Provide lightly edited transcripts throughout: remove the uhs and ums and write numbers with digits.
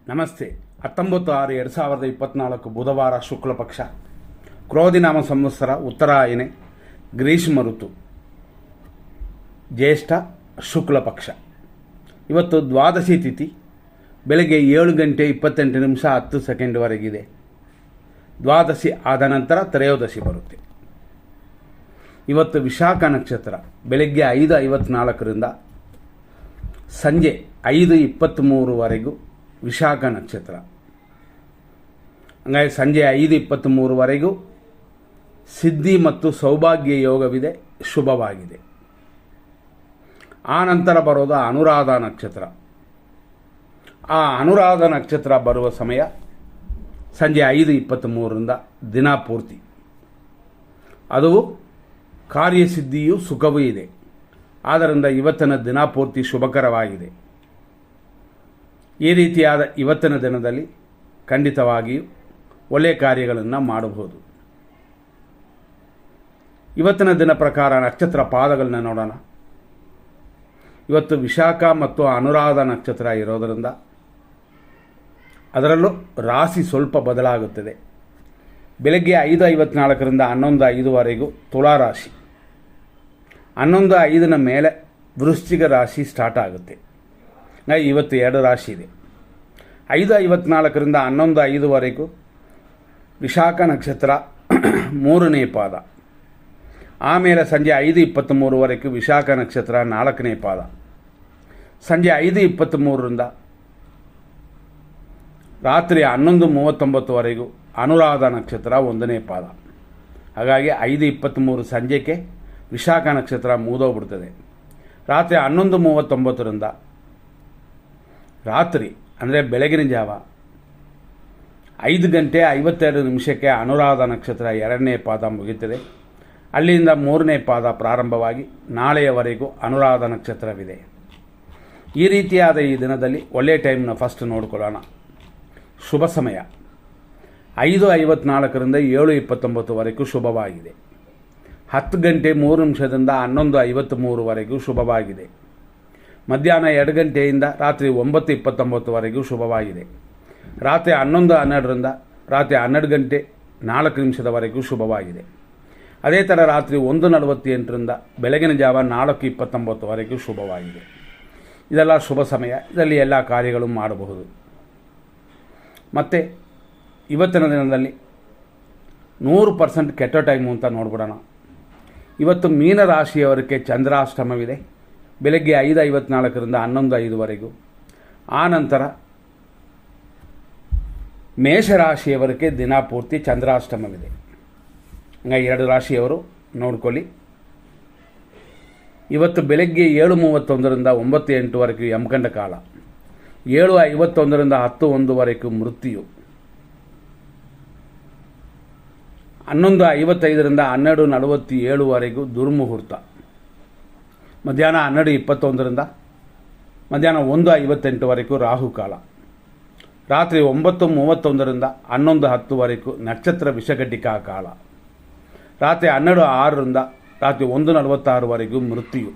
ನಮಸ್ತೆ. 19/6/2024 ಬುಧವಾರ ಶುಕ್ಲ ಪಕ್ಷ, ಕ್ರೋಧಿನಾಮ ಸಂವತ್ಸರ, ಉತ್ತರಾಯಣೆ, ಗ್ರೀಷ್ಮ ಋತು, ಜ್ಯೇಷ್ಠ ಶುಕ್ಲ ಪಕ್ಷ. ಇವತ್ತು ದ್ವಾದಶಿ ತಿಥಿ ಬೆಳಗ್ಗೆ 7:28 ದ್ವಾದಶಿ ಆದ ನಂತರ ತ್ರಯೋದಶಿ ಬರುತ್ತೆ. ಇವತ್ತು ವಿಶಾಖ ನಕ್ಷತ್ರ ಬೆಳಗ್ಗೆ 5:54 ಸಂಜೆ 5:23 ವಿಶಾಖ ನಕ್ಷತ್ರ. ಹಂಗಾಗಿ ಸಂಜೆ 5:23 ಸಿದ್ಧಿ ಮತ್ತು ಸೌಭಾಗ್ಯ ಯೋಗವಿದೆ, ಶುಭವಾಗಿದೆ. ಆ ನಂತರ ಬರೋದು ಅನುರಾಧ ನಕ್ಷತ್ರ. ಆ ಅನುರಾಧ ನಕ್ಷತ್ರ ಬರುವ ಸಮಯ ಸಂಜೆ 5:23 ದಿನ ಪೂರ್ತಿ. ಅದು ಕಾರ್ಯಸಿದ್ಧಿಯೂ ಸುಖವೂ ಇದೆ. ಆದ್ದರಿಂದ ಇವತ್ತಿನ ದಿನ ಪೂರ್ತಿ ಶುಭಕರವಾಗಿದೆ. ಈ ರೀತಿಯಾದ ಇವತ್ತಿನ ದಿನದಲ್ಲಿ ಖಂಡಿತವಾಗಿಯೂ ಒಳ್ಳೆಯ ಕಾರ್ಯಗಳನ್ನು ಮಾಡಬಹುದು. ಇವತ್ತಿನ ದಿನ ಪ್ರಕಾರ ನಕ್ಷತ್ರ ಪಾದಗಳನ್ನ ನೋಡೋಣ. ಇವತ್ತು ವಿಶಾಖ ಮತ್ತು ಅನುರಾಧ ನಕ್ಷತ್ರ ಇರೋದರಿಂದ ಅದರಲ್ಲೂ ರಾಶಿ ಸ್ವಲ್ಪ ಬದಲಾಗುತ್ತದೆ. ಬೆಳಗ್ಗೆ 5:54 11:05 ತುಲಾರಾಶಿ, 11:05 ಮೇಲೆ ವೃಶ್ಚಿಕ ರಾಶಿ ಸ್ಟಾರ್ಟ್ ಆಗುತ್ತೆ. ಇವತ್ತು 2 ರಾಶಿ ಇದೆ. 5:54 11:05 ವಿಶಾಖ ನಕ್ಷತ್ರ 3ನೇ ಪಾದ. ಆಮೇಲೆ ಸಂಜೆ 5:23 ವಿಶಾಖ ನಕ್ಷತ್ರ 4ನೇ ಪಾದ. ಸಂಜೆ 5:23 ರಾತ್ರಿ 11:39 ಅನುರಾಧ ನಕ್ಷತ್ರ 1ನೇ ಪಾದ. ಹಾಗಾಗಿ 5:23 ಸಂಜೆಗೆ ವಿಶಾಖ ನಕ್ಷತ್ರ ಮುಗಿದೋಗ್ಬಿಡ್ತದೆ. ರಾತ್ರಿ 11:39 ರಾತ್ರಿ ಅಂದರೆ ಬೆಳಗಿನ ಜಾವ 5:52 ಅನುರಾಧ ನಕ್ಷತ್ರ 2ನೇ ಪಾದ ಮುಗಿಯುತ್ತದೆ. ಅಲ್ಲಿಂದ 3ನೇ ಪಾದ ಪ್ರಾರಂಭವಾಗಿ ನಾಳೆಯವರೆಗೂ ಅನುರಾಧ ನಕ್ಷತ್ರವಿದೆ. ಈ ರೀತಿಯಾದ ಈ ದಿನದಲ್ಲಿ ಒಳ್ಳೆಯ ಟೈಮ್ನ ಫಸ್ಟ್ ನೋಡ್ಕೊಳ್ಳೋಣ. ಶುಭ ಸಮಯ 5:54 7:29 ಶುಭವಾಗಿದೆ. 10:03 11:53 ಶುಭವಾಗಿದೆ. ಮಧ್ಯಾಹ್ನ 2 ಗಂಟೆಯಿಂದ ರಾತ್ರಿ 9:29 ಶುಭವಾಗಿದೆ. ರಾತ್ರಿ 11:12 ರಾತ್ರಿ 12:04 ಶುಭವಾಗಿದೆ. ಅದೇ ಥರ ರಾತ್ರಿ 1:48 ಬೆಳಗಿನ ಜಾವ 4:29 ಶುಭವಾಗಿದೆ. ಇದೆಲ್ಲ ಶುಭ ಸಮಯ. ಇದರಲ್ಲಿ ಎಲ್ಲ ಕಾರ್ಯಗಳು ಮಾಡಬಹುದು. ಮತ್ತು ಇವತ್ತಿನ ದಿನದಲ್ಲಿ 100% ಕೆಟ್ಟ ಟೈಮು ಅಂತ ನೋಡ್ಬಿಡೋಣ. ಇವತ್ತು ಮೀನರಾಶಿಯವರಿಗೆ ಚಂದ್ರಾಷ್ಟಮವಿದೆ ಬೆಳಗ್ಗೆ 5:54 11:05. ಆ ನಂತರ ಮೇಷರಾಶಿಯವರಿಗೆ ದಿನ ಪೂರ್ತಿ ಚಂದ್ರಾಷ್ಟಮವಿದೆ. ಹಂಗಾಗಿ 2 ರಾಶಿಯವರು ನೋಡ್ಕೊಳ್ಳಿ. ಇವತ್ತು ಬೆಳಗ್ಗೆ 7:31 9:08 ಯಮಗಂಡ ಕಾಲ, 7:51 10:01 ಮೃತ್ಯು, 11:55 12:47 ದುರ್ಮುಹೂರ್ತ, ಮಧ್ಯಾಹ್ನ 12:21 ಮಧ್ಯಾಹ್ನ 1:58 ರಾಹುಕಾಲ, ರಾತ್ರಿ 9:31 11:10 ನಕ್ಷತ್ರ ವಿಷಘಟಿಕಾ ಕಾಲ, ರಾತ್ರಿ 12:06 ರಾತ್ರಿ 1:46 ಮೃತ್ಯು,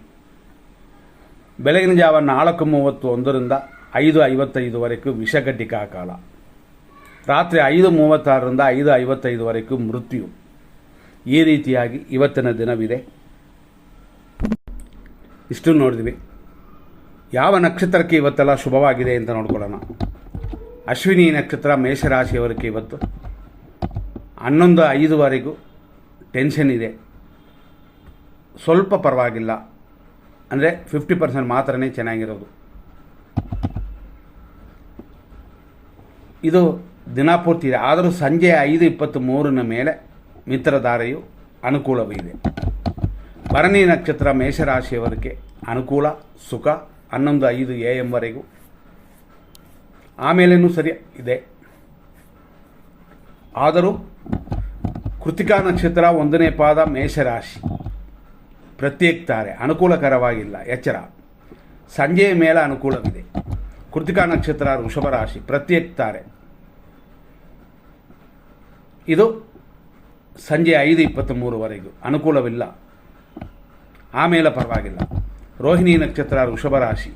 ಬೆಳಗಿನ ಜಾವ 4:31 5:55 ವಿಷಘಟಿಕಾ ಕಾಲ, ರಾತ್ರಿ 5:36 5:55 ಮೃತ್ಯು. ಈ ರೀತಿಯಾಗಿ ಇವತ್ತಿನ ದಿನವಿದೆ. ಇಷ್ಟು ನೋಡಿದ್ವಿ. ಯಾವ ನಕ್ಷತ್ರಕ್ಕೆ ಇವತ್ತೆಲ್ಲ ಶುಭವಾಗಿದೆ ಅಂತ ನೋಡ್ಕೊಳ್ಳೋಣ. ಅಶ್ವಿನಿ ನಕ್ಷತ್ರ ಮೇಷರಾಶಿಯವರಿಗೆ ಇವತ್ತು 11:05 ಟೆನ್ಷನ್ ಇದೆ. ಸ್ವಲ್ಪ ಪರವಾಗಿಲ್ಲ, ಅಂದರೆ 50% ಮಾತ್ರನೇ ಚೆನ್ನಾಗಿರೋದು. ಇದು ದಿನಪೂರ್ತಿ ಇದೆ. ಆದರೂ ಸಂಜೆ 5:23 ಮೇಲೆ ಮಿತ್ರಧಾರೆಯು ಅನುಕೂಲವಿದೆ. ಭರಣಿ ನಕ್ಷತ್ರ ಮೇಷರಾಶಿಯವರಿಗೆ ಅನುಕೂಲ, ಸುಖ 11:05 AM ಆಮೇಲೇನೂ ಸರಿ ಇದೆ. ಆದರೂ ಕೃತಿಕಾ ನಕ್ಷತ್ರ 1ನೇ ಪಾದ ಮೇಷರಾಶಿ ಪ್ರತ್ಯೇಕ ತಾರೆ ಅನುಕೂಲಕರವಾಗಿಲ್ಲ, ಎಚ್ಚರ. ಸಂಜೆಯ ಮೇಲೆ ಅನುಕೂಲವಿದೆ. ಕೃತಿಕಾ ನಕ್ಷತ್ರ ವೃಷಭ ರಾಶಿ ಪ್ರತ್ಯೇಕ ತಾರೆ, ಇದು ಸಂಜೆ 5:23 ಅನುಕೂಲವಿಲ್ಲ, ಆಮೇಲೆ ಪರವಾಗಿಲ್ಲ. ರೋಹಿಣಿ ನಕ್ಷತ್ರ ವೃಷಭ ರಾಶಿ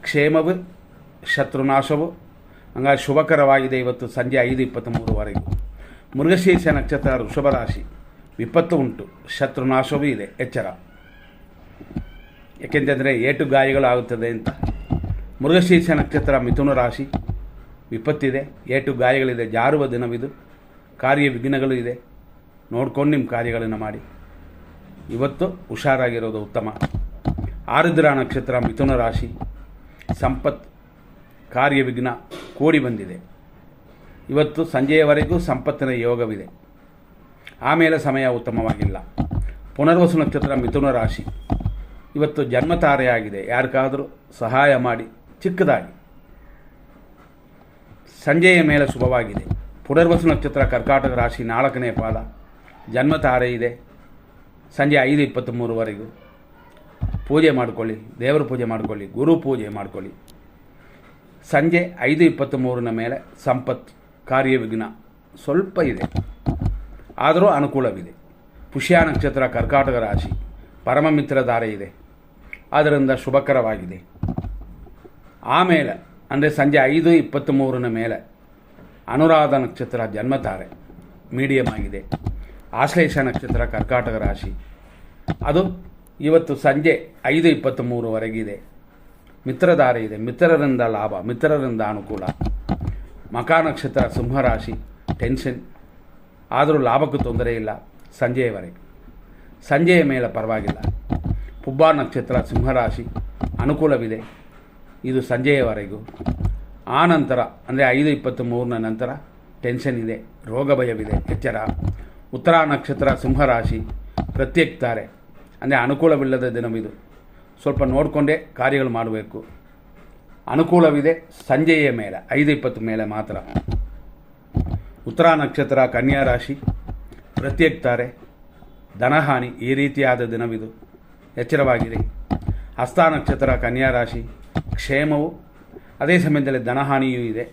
ಕ್ಷೇಮವು ಶತ್ರುನಾಶವು ಹಂಗಾಗಿ ಶುಭಕರವಾಗಿದೆ ಇವತ್ತು ಸಂಜೆ 5:23ವರೆಗೂ. ಮೃಗಶೀರ್ಷ ನಕ್ಷತ್ರ ವೃಷಭ ರಾಶಿ, ವಿಪತ್ತು ಉಂಟು, ಶತ್ರುನಾಶವೂ ಇದೆ, ಎಚ್ಚರ. ಏಕೆಂತಂದರೆ ಏಟು ಗಾಯಗಳಾಗುತ್ತದೆ ಅಂತ. ಮೃಗಶೀರ್ಷ ನಕ್ಷತ್ರ ಮಿಥುನ ರಾಶಿ, ವಿಪತ್ತಿದೆ, ಏಟು ಗಾಯಗಳಿದೆ, ಜಾರುವ ದಿನವಿದು, ಕಾರ್ಯ ವಿಘ್ನಗಳು ಇದೆ. ನೋಡ್ಕೊಂಡು ನಿಮ್ಮ ಕಾರ್ಯಗಳನ್ನು ಮಾಡಿ. ಇವತ್ತು ಹುಷಾರಾಗಿರೋದು ಉತ್ತಮ. ಆರುದ್ರ ನಕ್ಷತ್ರ ಮಿಥುನ ರಾಶಿ, ಸಂಪತ್, ಕಾರ್ಯವಿಘ್ನ ಕೂಡಿ ಬಂದಿದೆ. ಇವತ್ತು ಸಂಜೆಯವರೆಗೂ ಸಂಪತ್ತಿನ ಯೋಗವಿದೆ. ಆಮೇಲೆ ಸಮಯ ಉತ್ತಮವಾಗಿಲ್ಲ. ಪುನರ್ವಸು ನಕ್ಷತ್ರ ಮಿಥುನ ರಾಶಿ, ಇವತ್ತು ಜನ್ಮತಾರೆಯಾಗಿದೆ. ಯಾರಿಗಾದರೂ ಸಹಾಯ ಮಾಡಿ ಚಿಕ್ಕದಾಗಿ. ಸಂಜೆಯ ಮೇಲೆ ಶುಭವಾಗಿದೆ. ಪುನರ್ವಸು ನಕ್ಷತ್ರ ಕರ್ಕಾಟಕ ರಾಶಿ, 4ನೇ ಪಾದ, ಜನ್ಮತಾರೆ ಇದೆ. ಸಂಜೆ 5:23ವರೆಗೂ ಪೂಜೆ ಮಾಡಿಕೊಳ್ಳಿ, ದೇವರ ಪೂಜೆ ಮಾಡಿಕೊಳ್ಳಿ, ಗುರು ಪೂಜೆ ಮಾಡಿಕೊಳ್ಳಿ. ಸಂಜೆ 5:23ನ ಮೇಲೆ ಸಂಪತ್ತು, ಕಾರ್ಯವಿಘ್ನ ಸ್ವಲ್ಪ ಇದೆ, ಆದರೂ ಅನುಕೂಲವಿದೆ. ಪುಷ್ಯ ನಕ್ಷತ್ರ ಕರ್ಕಾಟಕ ರಾಶಿ, ಪರಮಮಿತ್ರ ಧಾರೆ ಇದೆ, ಆದ್ದರಿಂದ ಶುಭಕರವಾಗಿದೆ. ಆಮೇಲೆ ಅಂದರೆ ಸಂಜೆ 5:23ನ ಮೇಲೆ ಅನುರಾಧ ನಕ್ಷತ್ರ ಜನ್ಮತಾರೆ, ಮೀಡಿಯಮ್ ಆಗಿದೆ. ಆಶ್ಲೇಷ ನಕ್ಷತ್ರ ಕರ್ಕಾಟಕ ರಾಶಿ, ಅದು ಇವತ್ತು ಸಂಜೆ 5:23ವರೆಗಿದೆ. ಮಿತ್ರಧಾರೆ ಇದೆ, ಮಿತ್ರರಿಂದ ಲಾಭ, ಮಿತ್ರರಿಂದ ಅನುಕೂಲ. ಮಕಾ ನಕ್ಷತ್ರ ಸಿಂಹರಾಶಿ, ಟೆನ್ಷನ್, ಆದರೂ ಲಾಭಕ್ಕೂ ತೊಂದರೆ ಇಲ್ಲ ಸಂಜೆಯವರೆಗೆ. ಸಂಜೆಯ ಮೇಲೆ ಪರವಾಗಿಲ್ಲ. ಪುಬ್ಬ ನಕ್ಷತ್ರ ಸಿಂಹರಾಶಿ, ಅನುಕೂಲವಿದೆ, ಇದು ಸಂಜೆಯವರೆಗೂ. ಆ ನಂತರ ಅಂದರೆ 5:23ನ ನಂತರ ಟೆನ್ಷನ್ ಇದೆ, ರೋಗ ಭಯವಿದೆ, ಎಚ್ಚರ. ಉತ್ತರ ನಕ್ಷತ್ರ ಸಿಂಹರಾಶಿ, ಪ್ರತ್ಯೇಕ್ತಾರೆ, ಅಂದರೆ ಅನುಕೂಲವಿಲ್ಲದ ದಿನವಿದು. ಸ್ವಲ್ಪ ನೋಡಿಕೊಂಡೇ ಕಾರ್ಯಗಳು ಮಾಡಬೇಕು. ಅನುಕೂಲವಿದೆ ಸಂಜೆಯ ಮೇಲೆ 5:20 ಮೇಲೆ ಮಾತ್ರ. ಉತ್ತರ ನಕ್ಷತ್ರ ಕನ್ಯಾ ರಾಶಿ, ಪ್ರತ್ಯೇಕ್ತಾರೆ, ಧನಹಾನಿ, ಈ ರೀತಿಯಾದ ದಿನವಿದು, ಎಚ್ಚರವಾಗಿರಿ. ಹಸ್ತ ನಕ್ಷತ್ರ ಕನ್ಯಾ ರಾಶಿ, ಕ್ಷೇಮವು, ಅದೇ ಸಮಯದಲ್ಲಿ ಧನಹಾನಿಯೂ ಇದೆ.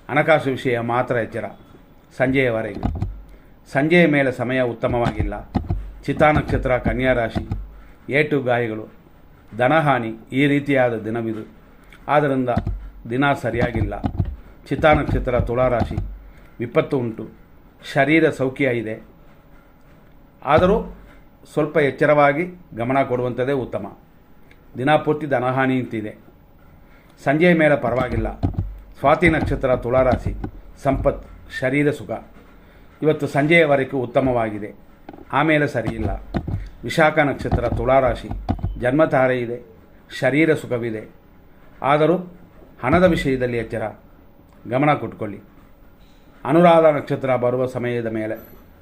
ಹಣಕಾಸು ವಿಷಯ ಮಾತ್ರ ಎಚ್ಚರ ಸಂಜೆಯವರೆಗೂ. ಸಂಜೆಯ ಮೇಲೆ ಸಮಯ ಉತ್ತಮವಾಗಿಲ್ಲ. ಚಿತಾ ನಕ್ಷತ್ರ ಕನ್ಯಾ ರಾಶಿ, ಏಟು ಗಾಯಗಳು, ಧನಹಾನಿ, ಈ ರೀತಿಯಾದ ದಿನವಿದು, ಆದ್ದರಿಂದ ದಿನ ಸರಿಯಾಗಿಲ್ಲ. ಚಿತಾ ನಕ್ಷತ್ರ ತುಲಾರಾಶಿ, ವಿಪತ್ತು ಉಂಟು, ಶರೀರ ಸೌಖ್ಯ ಇದೆ, ಆದರೂ ಸ್ವಲ್ಪ ಎಚ್ಚರವಾಗಿ ಗಮನ ಕೊಡುವಂಥದ್ದೇ ಉತ್ತಮ. ದಿನಪೂರ್ತಿ ಧನಹಾನಿ ಅಂತಿದೆ. ಸಂಜೆಯ ಮೇಲೆ ಪರವಾಗಿಲ್ಲ. ಸ್ವಾತಿ ನಕ್ಷತ್ರ ತುಲಾರಾಶಿ, ಸಂಪತ್, ಶರೀರ ಸುಖ, ಇವತ್ತು ಸಂಜೆಯವರೆಗೂ ಉತ್ತಮವಾಗಿದೆ. ಆಮೇಲೆ ಸರಿಯಿಲ್ಲ. ವಿಶಾಖ ನಕ್ಷತ್ರ ತುಲಾರಾಶಿ, ಜನ್ಮತಾರೆ ಇದೆ, ಶರೀರ ಸುಖವಿದೆ, ಆದರೂ ಹಣದ ವಿಷಯದಲ್ಲಿ ಎಚ್ಚರ, ಗಮನ ಕೊಟ್ಕೊಳ್ಳಿ. ಅನುರಾಧ ನಕ್ಷತ್ರ ಬರುವ ಸಮಯದ ಮೇಲೆ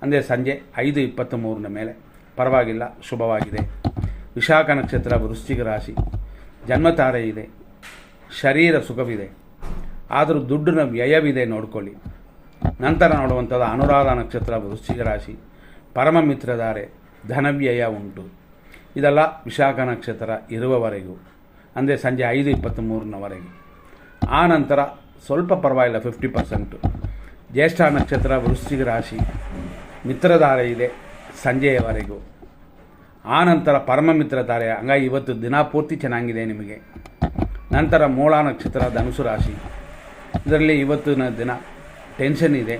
ಅಂದರೆ ಸಂಜೆ 5:23ನ ಮೇಲೆ ಪರವಾಗಿಲ್ಲ, ಶುಭವಾಗಿದೆ. ವಿಶಾಖ ನಕ್ಷತ್ರ ವೃಶ್ಚಿಕ ರಾಶಿ, ಜನ್ಮತಾರೆ ಇದೆ, ಶರೀರ ಸುಖವಿದೆ, ಆದರೂ ದುಡ್ಡಿನ ವ್ಯಯವಿದೆ, ನೋಡ್ಕೊಳ್ಳಿ. ನಂತರ ನೋಡುವಂಥದ್ದು ಅನುರಾಧ ನಕ್ಷತ್ರ ವೃಶ್ಚಿಕ ರಾಶಿ, ಪರಮ ಮಿತ್ರಧಾರೆ, ಧನವ್ಯಯ ಉಂಟು. ಇದೆಲ್ಲ ವಿಶಾಖ ನಕ್ಷತ್ರ ಇರುವವರೆಗೂ, ಅಂದರೆ ಸಂಜೆ 5:23ನವರೆಗೆ. ಆ ನಂತರ ಸ್ವಲ್ಪ ಪರವಾಗಿಲ್ಲ, 50%. ಜ್ಯೇಷ್ಠ ನಕ್ಷತ್ರ ವೃಶ್ಚಿಕ ರಾಶಿ, ಮಿತ್ರಧಾರೆ ಇದೆ ಸಂಜೆಯವರೆಗೂ. ಆ ನಂತರ ಪರಮ ಮಿತ್ರಧಾರೆ, ಹಂಗಾಗಿ ಇವತ್ತು ದಿನಪೂರ್ತಿ ಚೆನ್ನಾಗಿದೆ ನಿಮಗೆ. ನಂತರ ಮೂಲ ನಕ್ಷತ್ರ ಧನುಸು ರಾಶಿ, ಇದರಲ್ಲಿ ಇವತ್ತಿನ ದಿನ ಟೆನ್ಷನ್ ಇದೆ.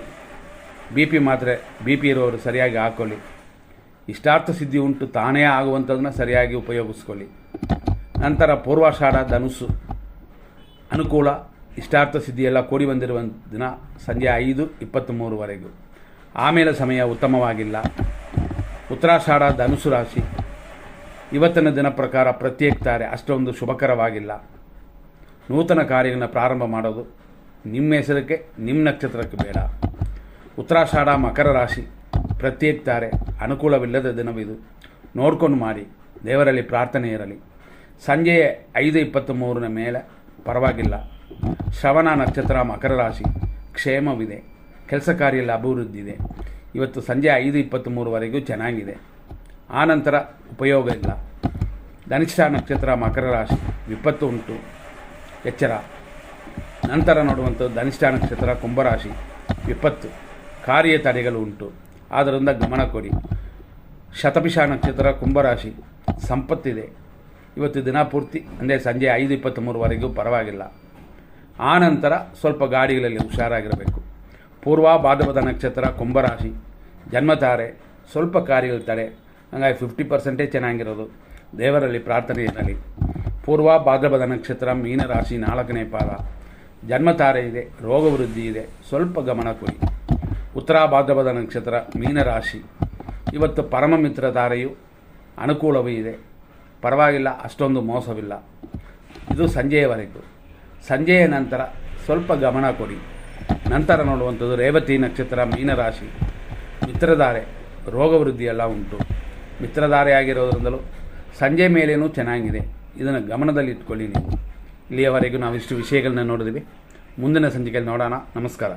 BP ಮಾತ್ರೆ, BP ಇರೋರು ಸರಿಯಾಗಿ ಹಾಕ್ಕೊಳ್ಳಿ. ಇಷ್ಟಾರ್ಥ ಸಿದ್ಧಿ ಉಂಟು, ತಾನೇ ಆಗುವಂಥದ್ದನ್ನ ಸರಿಯಾಗಿ ಉಪಯೋಗಿಸ್ಕೊಳ್ಳಿ. ನಂತರ ಪೂರ್ವಾಷಾಢ ಧನುಸ್ಸು, ಅನುಕೂಲ, ಇಷ್ಟಾರ್ಥ ಸಿದ್ಧಿಯೆಲ್ಲ ಕೂಡಿ ಬಂದಿರುವ ದಿನ ಸಂಜೆ 5:23ವರೆಗೂ. ಆಮೇಲೆ ಸಮಯ ಉತ್ತಮವಾಗಿಲ್ಲ. ಉತ್ತರಾಷಾಢ ಧನುಸು ರಾಶಿ, ಇವತ್ತಿನ ದಿನ ಪ್ರಕಾರ ಪ್ರತ್ಯೇಕ್ತಾರೆ, ಅಷ್ಟೊಂದು ಶುಭಕರವಾಗಿಲ್ಲ. ನೂತನ ಕಾರ್ಯಗಳನ್ನು ಪ್ರಾರಂಭ ಮಾಡೋದು ನಿಮ್ಮ ಹೆಸರಕ್ಕೆ, ನಿಮ್ಮ ನಕ್ಷತ್ರಕ್ಕೆ ಬೇಡ. ಉತ್ತರಾಷಾಢ ಮಕರ ರಾಶಿ, ಪ್ರತ್ಯೇಕ್ತಾರೆ, ಅನುಕೂಲವಿಲ್ಲದ ದಿನವಿದು, ನೋಡ್ಕೊಂಡು ಮಾಡಿ, ದೇವರಲ್ಲಿ ಪ್ರಾರ್ಥನೆ ಇರಲಿ. ಸಂಜೆ 5:23ನ ಮೇಲೆ ಪರವಾಗಿಲ್ಲ. ಶ್ರವಣ ನಕ್ಷತ್ರ ಮಕರ ರಾಶಿ, ಕ್ಷೇಮವಿದೆ, ಕೆಲಸ ಕಾರ್ಯದಲ್ಲಿ ಅಭಿವೃದ್ಧಿ ಇದೆ. ಇವತ್ತು ಸಂಜೆ 5:23ವರೆಗೂ ಚೆನ್ನಾಗಿದೆ. ಆನಂತರ ಉಪಯೋಗ ಇಲ್ಲ. ಧನಿಷ್ಠ ನಕ್ಷತ್ರ ಮಕರ ರಾಶಿ, ವಿಪತ್ತು ಉಂಟು, ಎಚ್ಚರ. ನಂತರ ನೋಡುವಂಥದ್ದು ಧನಿಷ್ಠ ನಕ್ಷತ್ರ ಕುಂಭರಾಶಿ, ವಿಪತ್ತು, ಕಾರ್ಯ ತಡೆಗಳು ಉಂಟು, ಆದ್ದರಿಂದ ಗಮನ ಕೊಡಿ. ಶತಭಿಷ ನಕ್ಷತ್ರ ಕುಂಭರಾಶಿ, ಸಂಪತ್ತಿದೆ. ಇವತ್ತು ದಿನಪೂರ್ತಿ ಅಂದರೆ ಸಂಜೆ 5:23ವರೆಗೂ ಪರವಾಗಿಲ್ಲ. ಆ ನಂತರ ಸ್ವಲ್ಪ ಗಾಡಿಗಳಲ್ಲಿ ಹುಷಾರಾಗಿರಬೇಕು. ಪೂರ್ವ ಭಾದ್ರಪದ ನಕ್ಷತ್ರ ಕುಂಭರಾಶಿ ಜನ್ಮತಾರೆ ಸ್ವಲ್ಪ ಕಾರ್ಯಗಳು ತಡೆ, ಹಾಗಾಗಿ 50% ಚೆನ್ನಾಗಿರೋದು. ದೇವರಲ್ಲಿ ಪ್ರಾರ್ಥನೆ ಇರಲಿ. ಪೂರ್ವ ಭಾದ್ರಪದ ನಕ್ಷತ್ರ ಮೀನರಾಶಿ 4ನೇ ಪಾದ ಜನ್ಮತಾರೆ ಇದೆ, ರೋಗ ವೃದ್ಧಿ ಇದೆ, ಸ್ವಲ್ಪ ಗಮನ ಕೊಡಿ. ಉತ್ತರ ಭಾದ್ರಪದ ನಕ್ಷತ್ರ ಮೀನರಾಶಿ ಇವತ್ತು ಪರಮ ಮಿತ್ರ ತಾರೆಯು ಅನುಕೂಲವೂ ಇದೆ, ಪರವಾಗಿಲ್ಲ, ಅಷ್ಟೊಂದು ಮೋಸವಿಲ್ಲ. ಇದು ಸಂಜೆಯವರೆಗೂ. ಸಂಜೆಯ ನಂತರ ಸ್ವಲ್ಪ ಗಮನ ಕೊಡಿ. ನಂತರ ನೋಡುವಂಥದ್ದು ರೇವತಿ ನಕ್ಷತ್ರ ಮೀನರಾಶಿ ಮಿತ್ರಧಾರೆ, ರೋಗ ವೃದ್ಧಿ ಎಲ್ಲ ಉಂಟು. ಮಿತ್ರಧಾರೆ ಆಗಿರೋದ್ರಿಂದಲೂ ಸಂಜೆ ಮೇಲೇನೂ ಚೆನ್ನಾಗಿದೆ. ಇದನ್ನು ಗಮನದಲ್ಲಿ ಇಟ್ಕೊಳ್ಳಿ ನೀವು. ಇಲ್ಲಿಯವರೆಗೂ ನಾವಿಷ್ಟು ವಿಷಯಗಳನ್ನ ನೋಡಿದ್ವಿ. ಮುಂದಿನ ಸಂಚಿಕೆಯಲ್ಲಿ ನೋಡೋಣ. ನಮಸ್ಕಾರ.